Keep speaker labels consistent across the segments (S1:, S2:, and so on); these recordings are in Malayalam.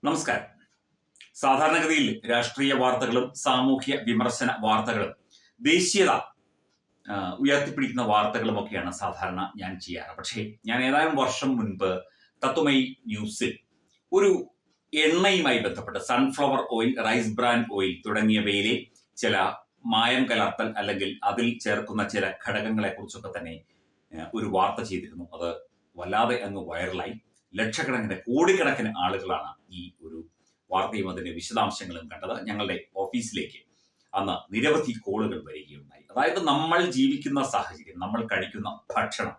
S1: നമസ്കാരം. സാധാരണഗതിയിൽ രാഷ്ട്രീയ വാർത്തകളും സാമൂഹ്യ വിമർശന വാർത്തകളും ദേശീയത ഉയർത്തിപ്പിടിക്കുന്ന വാർത്തകളുമൊക്കെയാണ് സാധാരണ ഞാൻ ചെയ്യാറ്. പക്ഷേ ഞാൻ ഏതാനും വർഷം മുൻപ് തത്വമയി ന്യൂസിൽ ഒരു എണ്ണയുമായി ബന്ധപ്പെട്ട് sunflower oil, rice bran oil തുടങ്ങിയവയിലെ ചില മായം കലർത്തൽ അല്ലെങ്കിൽ അതിൽ ചേർക്കുന്ന ചില ഘടകങ്ങളെ കുറിച്ചൊക്കെ തന്നെ ഒരു വാർത്ത ചെയ്തിരുന്നു. അത് വല്ലാതെ അങ്ങ് വൈറലായി. ലക്ഷക്കണക്കിന് കോടിക്കണക്കിന് ആളുകളാണ് ഈ ഒരു വാർത്തയും അതിന്റെ വിശദാംശങ്ങളും കണ്ടത്. ഞങ്ങളുടെ ഓഫീസിലേക്ക് അന്ന് നിരവധി കോളുകൾ വരികയുണ്ടായി. അതായത് നമ്മൾ ജീവിക്കുന്ന സാഹചര്യം, നമ്മൾ കഴിക്കുന്ന ഭക്ഷണം,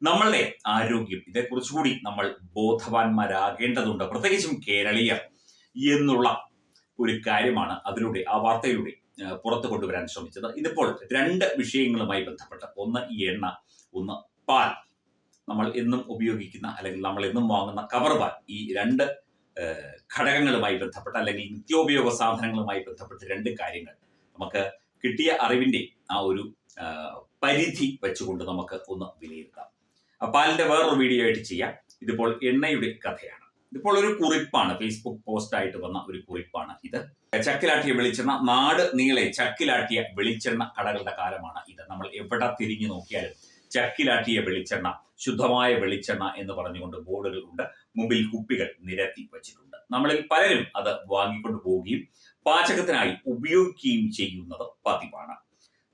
S1: നമ്മളുടെ ആരോഗ്യം, ഇതേക്കുറിച്ചുകൂടി നമ്മൾ ബോധവാന്മാരാകേണ്ടതുണ്ട്, പ്രത്യേകിച്ചും കേരളീയർ എന്നുള്ള ഒരു കാര്യമാണ് അതിലൂടെ, ആ വാർത്തയിലൂടെ പുറത്തു കൊണ്ടുവരാൻ ശ്രമിച്ചത്. ഇതിപ്പോൾ രണ്ട് വിഷയങ്ങളുമായി ബന്ധപ്പെട്ട്, ഒന്ന് ഈ എണ്ണ, ഒന്ന് പാൽ. നമ്മൾ എന്നും ഉപയോഗിക്കുന്ന അല്ലെങ്കിൽ നമ്മൾ എന്നും വാങ്ങുന്ന കവർ പാൽ, ഈ രണ്ട് ഘടകങ്ങളുമായി ബന്ധപ്പെട്ട് അല്ലെങ്കിൽ നിത്യോപയോഗ സാധനങ്ങളുമായി ബന്ധപ്പെട്ട് രണ്ട് കാര്യങ്ങൾ നമുക്ക് കിട്ടിയ അറിവിന്റെ ആ ഒരു പരിധി വെച്ചുകൊണ്ട് നമുക്ക് ഒന്ന് വിലയിരുത്താം. പാലിന്റെ വേറൊരു വീഡിയോ ആയിട്ട് ചെയ്യാം. ഇതിപ്പോൾ എണ്ണയുടെ കഥയാണ്. ഇതിപ്പോൾ ഒരു കുറിപ്പാണ്, ഫേസ്ബുക്ക് പോസ്റ്റ് ആയിട്ട് വന്ന ഒരു കുറിപ്പാണ് ഇത്. ചക്കിലാട്ടിയ വെളിച്ചെണ്ണ, നാട് നീളെ ചക്കിലാട്ടിയ വെളിച്ചെണ്ണ കടകളുടെ കാലമാണ് ഇത്. നമ്മൾ എവിടെ തിരിഞ്ഞു നോക്കിയാലും ചക്കിലാട്ടിയ വെളിച്ചെണ്ണ, ശുദ്ധമായ വെളിച്ചെണ്ണ എന്ന് പറഞ്ഞുകൊണ്ട് ബോർഡുകൾ ഉണ്ട്. മുമ്പിൽ കുപ്പികൾ നിരത്തി വച്ചിട്ടുണ്ട്. നമ്മളിൽ പലരും അത് വാങ്ങിക്കൊണ്ട് പോവുകയും പാചകത്തിനായി ഉപയോഗിക്കുകയും ചെയ്യുന്നത് പതിവാണ്.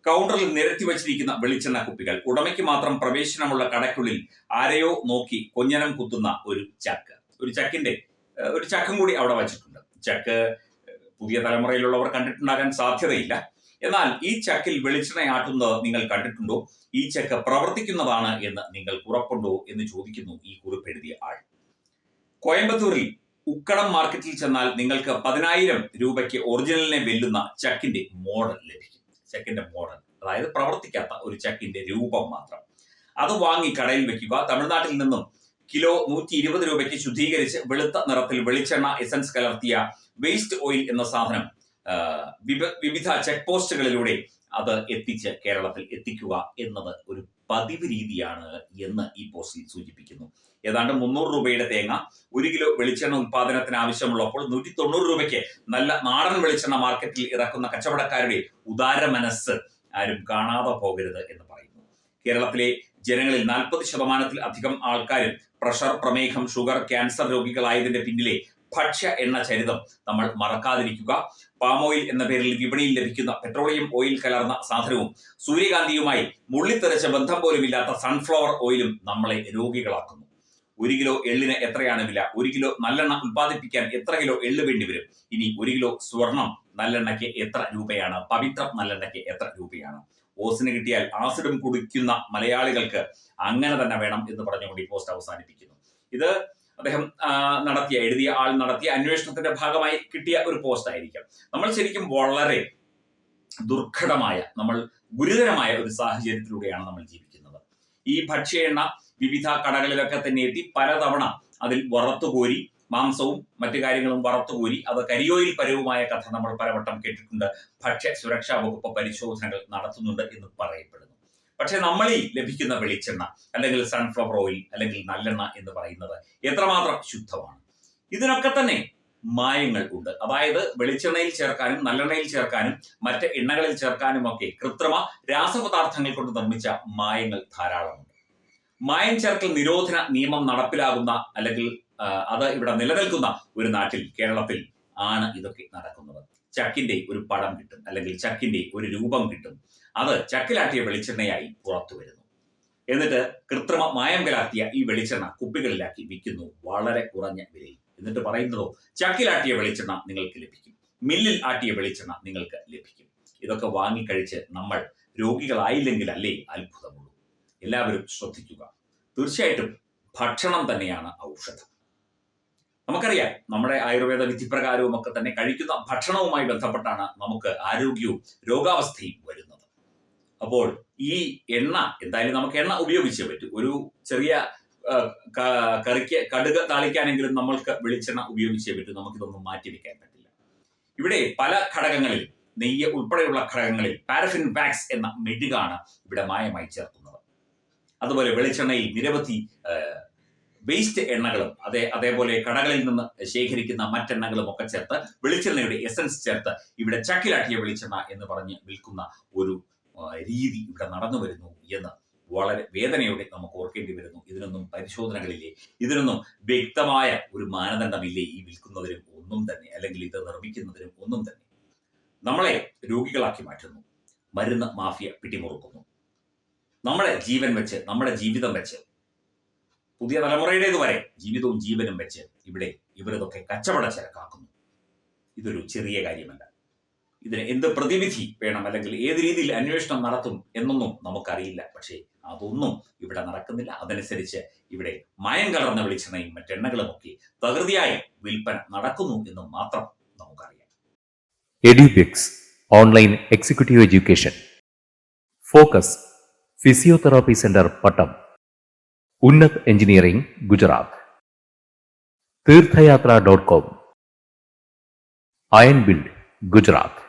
S1: കൗണ്ടറിൽ നിരത്തി വച്ചിരിക്കുന്ന വെളിച്ചെണ്ണ കുപ്പികൾ, ഉടമയ്ക്ക് മാത്രം പ്രവേശനമുള്ള കടയ്ക്കുള്ളിൽ ആരെയോ നോക്കി കൊഞ്ഞനം കുത്തുന്ന ഒരു ചക്ക്, ഒരു ചക്കും കൂടി അവിടെ വച്ചിട്ടുണ്ട്. ചക്ക് പുതിയ തലമുറയിലുള്ളവർ കണ്ടിട്ടുണ്ടാകാൻ സാധ്യതയില്ല. എന്നാൽ ഈ ചക്കിൽ വെളിച്ചെണ്ണയാട്ടുന്നത് നിങ്ങൾ കണ്ടിട്ടുണ്ടോ? ഈ ചക്ക് പ്രവർത്തിക്കുന്നതാണ് എന്ന് നിങ്ങൾ ഉറപ്പുണ്ടോ എന്ന് ചോദിക്കുന്നു ഈ കുറിപ്പ് എഴുതിയ ആൾ. കോയമ്പത്തൂരിൽ ഉക്കടം മാർക്കറ്റിൽ ചെന്നാൽ നിങ്ങൾക്ക് 10,000 രൂപയ്ക്ക് ഒറിജിനലിനെ വെല്ലുന്ന ചക്കിന്റെ മോഡൽ ലഭിക്കും. ചക്കിന്റെ മോഡൽ, അതായത് പ്രവർത്തിക്കാത്ത ഒരു ചക്കിന്റെ രൂപം മാത്രം. അത് വാങ്ങി കടയിൽ വെക്കുക. തമിഴ്നാട്ടിൽ നിന്നും കിലോ 120 രൂപയ്ക്ക് ശുദ്ധീകരിച്ച് വെളുത്ത നിറത്തിൽ വെളിച്ചെണ്ണ എസൻസ് കലർത്തിയ വേസ്റ്റ് ഓയിൽ എന്ന സാധനം വിവിധ ചെക്ക് പോസ്റ്റുകളിലൂടെ അത് എത്തിച്ച് കേരളത്തിൽ എത്തിക്കുക എന്നത് ഒരു പതിവ് രീതിയാണ് എന്ന് ഈ പോസ്റ്റിൽ സൂചിപ്പിക്കുന്നു. ഏതാണ്ട് 300 രൂപയുടെ തേങ്ങ 1 കിലോ വെളിച്ചെണ്ണ ഉത്പാദനത്തിന് ആവശ്യമുള്ളപ്പോൾ 190 രൂപയ്ക്ക് നല്ല നാടൻ വെളിച്ചെണ്ണ മാർക്കറ്റിൽ ഇറക്കുന്ന കച്ചവടക്കാരുടെ ഉദാര മനസ്സ് ആരും കാണാതെ പോകരുത് എന്ന് പറയുന്നു. കേരളത്തിലെ ജനങ്ങളിൽ 40% അധികം ആൾക്കാരും പ്രഷർ, പ്രമേഹം, ഷുഗർ, ക്യാൻസർ രോഗികളായതിന്റെ പിന്നിലെ ഭക്ഷ്യ എണ്ണ ചരിതം നമ്മൾ മറക്കാതിരിക്കുക. പാം ഓയിൽ എന്ന പേരിൽ വിപണിയിൽ ലഭിക്കുന്ന പെട്രോളിയം ഓയിൽ കലർന്ന സാധനവും സൂര്യകാന്തിയുമായി മുള്ളിത്തെറിച്ച ബന്ധം പോലുമില്ലാത്ത സൺഫ്ലവർ ഓയിലും നമ്മളെ രോഗികളാക്കുന്നു. 1 കിലോ എള്ളിന് എത്രയാണ് വില? 1 കിലോ നല്ലെണ്ണ ഉത്പാദിപ്പിക്കാൻ എത്ര കിലോ എള്ള് വേണ്ടിവരും? ഇനി 1 കിലോ സ്വർണം നല്ലെണ്ണയ്ക്ക് എത്ര രൂപയാണ്? പവിത്രം നല്ലെണ്ണയ്ക്ക് എത്ര രൂപയാണ്? ഓസിന് കിട്ടിയാൽ ആസിഡും കുടിക്കുന്ന മലയാളികൾക്ക് അങ്ങനെ തന്നെ വേണം എന്ന് പറഞ്ഞുകൊണ്ട് ഈ പോസ്റ്റ് അവസാനിപ്പിക്കുന്നു. ഇത് അദ്ദേഹം എഴുതിയ ആൾ നടത്തിയ അന്വേഷണത്തിന്റെ ഭാഗമായി കിട്ടിയ ഒരു പോസ്റ്റ് ആയിരിക്കാം. നമ്മൾ ശരിക്കും വളരെ ദുർഘടമായ, നമ്മൾ ഗുരുതരമായ ഒരു സാഹചര്യത്തിലൂടെയാണ് നമ്മൾ ജീവിക്കുന്നത്. ഈ ഭക്ഷ്യ എണ്ണ വിവിധ കടകളിലൊക്കെ തന്നെ എത്തി പലതവണ അതിൽ വറുത്തുകോരി, മാംസവും മറ്റു കാര്യങ്ങളും വറുത്തുകോരി അത് കരിയോയിൽ പരവുമായ കഥ നമ്മൾ പലവട്ടം കേട്ടിട്ടുണ്ട്. ഭക്ഷ്യ സുരക്ഷാ വകുപ്പ് പരിശോധനകൾ നടത്തുന്നുണ്ട് എന്ന് പറയപ്പെടുന്നു. പക്ഷെ നമ്മളിൽ ലഭിക്കുന്ന വെളിച്ചെണ്ണ അല്ലെങ്കിൽ സൺഫ്ലവർ ഓയിൽ അല്ലെങ്കിൽ നല്ലെണ്ണ എന്ന് പറയുന്നത് എത്രമാത്രം ശുദ്ധമാണ്? ഇതിനൊക്കെ തന്നെ മായങ്ങൾ ഉണ്ട്. അതായത് വെളിച്ചെണ്ണയിൽ ചേർക്കാനും നല്ലെണ്ണയിൽ ചേർക്കാനും മറ്റ് എണ്ണകളിൽ ചേർക്കാനും ഒക്കെ കൃത്രിമ രാസപദാർത്ഥങ്ങൾ കൊണ്ട് നിർമ്മിച്ച മായങ്ങൾ ധാരാളമുണ്ട്. മായം ചേർക്കൽ നിരോധന നിയമം നടപ്പിലാകുന്ന അല്ലെങ്കിൽ അത് ഇവിടെ നിലനിൽക്കുന്ന ഒരു നാട്ടിൽ, കേരളത്തിൽ ആണ് ഇതൊക്കെ നടക്കുന്നത്. ചക്കിന്റെ ഒരു പടം കിട്ടും അല്ലെങ്കിൽ ചക്കിന്റെ ഒരു രൂപം കിട്ടും. അത് ചക്കിലാട്ടിയ വെളിച്ചെണ്ണയായി പുറത്തു വരുന്നു. എന്നിട്ട് കൃത്രിമ മായം കലർത്തിയ ഈ വെളിച്ചെണ്ണ കുപ്പികളിലാക്കി വിൽക്കുന്നു വളരെ കുറഞ്ഞ വിലയിൽ. എന്നിട്ട് പറയുന്നതോ ചക്കിലാട്ടിയ വെളിച്ചെണ്ണ നിങ്ങൾക്ക് ലഭിക്കും, മില്ലിൽ ആട്ടിയ വെളിച്ചെണ്ണ നിങ്ങൾക്ക് ലഭിക്കും. ഇതൊക്കെ വാങ്ങിക്കഴിച്ച് നമ്മൾ രോഗികളായില്ലെങ്കിൽ അല്ലേ അത്ഭുതമുള്ളൂ. എല്ലാവരും ശ്രദ്ധിക്കുക. തീർച്ചയായിട്ടും ഭക്ഷണം തന്നെയാണ് ഔഷധം. നമുക്കറിയാം, നമ്മുടെ ആയുർവേദ വിധിപ്രകാരവും ഒക്കെ തന്നെ കഴിക്കുന്ന ഭക്ഷണവുമായി ബന്ധപ്പെട്ടാണ് നമുക്ക് ആരോഗ്യവും രോഗാവസ്ഥയും വരുന്നത്. അപ്പോൾ ഈ എണ്ണ എന്തായാലും നമുക്ക് എണ്ണ ഉപയോഗിച്ചേ പറ്റൂ. ഒരു ചെറിയ കറിക്ക് കടുക് താളിക്കാനെങ്കിലും നമ്മൾക്ക് വെളിച്ചെണ്ണ ഉപയോഗിച്ചേ പറ്റൂ. നമുക്കിതൊന്നും മാറ്റിവെക്കാൻ പറ്റില്ല. ഇവിടെ പല ഘടകങ്ങളിൽ, നെയ്യ് ഉൾപ്പെടെയുള്ള ഘടകങ്ങളിൽ പാരഫിൻ വാക്സ് എന്ന മെഴുകാണ് ഇവിടെ മായമായി ചേർക്കുന്നത്. അതുപോലെ വെളിച്ചെണ്ണയിൽ നിരവധി വേസ്റ്റ് എണ്ണകളും അതേപോലെ കടകളിൽ നിന്ന് ശേഖരിക്കുന്ന മറ്റെണ്ണകളും ഒക്കെ ചേർത്ത് വെളിച്ചെണ്ണയുടെ എസൻസ് ചേർത്ത് ഇവിടെ ചക്കിലാട്ടിയ വെളിച്ചെണ്ണ എന്ന് പറഞ്ഞ് വിൽക്കുന്ന ഒരു രീതി ഇവിടെ നടന്നു വരുന്നു എന്ന് വളരെ വേദനയോടെ നമുക്ക് ഓർക്കേണ്ടി വരുന്നു. ഇതിനൊന്നും പരിശോധനകളില്ലേ? ഇതിനൊന്നും വ്യക്തമായ ഒരു മാനദണ്ഡമില്ലേ ഈ വിൽക്കുന്നതിനും ഒന്നും തന്നെ, അല്ലെങ്കിൽ ഇത് നിർമ്മിക്കുന്നതിനും ഒന്നും തന്നെ? നമ്മളെ രോഗികളാക്കി മാറ്റുന്നു. മരുന്ന് മാഫിയ പിടിമുറുക്കുന്നു. നമ്മളെ ജീവൻ വെച്ച്, നമ്മുടെ ജീവിതം വെച്ച്, പുതിയ തലമുറയുടേത് വരെ ജീവിതവും ജീവനും വെച്ച് ഇവരിതൊക്കെ കച്ചവട ചരക്കാക്കുന്നു. ഇതൊരു ചെറിയ കാര്യമല്ല. ഇതിന് എന്ത് പ്രതിവിധി വേണം, അല്ലെങ്കിൽ ഏത് രീതിയിൽ അന്വേഷണം നടത്തും എന്നൊന്നും നമുക്കറിയില്ല. പക്ഷേ അതൊന്നും ഇവിടെ നടക്കുന്നില്ല. അതനുസരിച്ച് ഇവിടെ മയം കലർന്ന വെളിച്ചെണ്ണയും മറ്റെണ്ണകളും ഒക്കെ തകൃതിയായി വിൽപ്പന നടക്കുന്നു എന്ന് മാത്രം നമുക്കറിയാം.
S2: Edubix online executive education, focus physiotherapy centre Pattom, Unnat engineering Gujarat, തീർത്ഥയാത്ര.com, അയൺ ബിൽഡ് ഗുജറാത്ത്.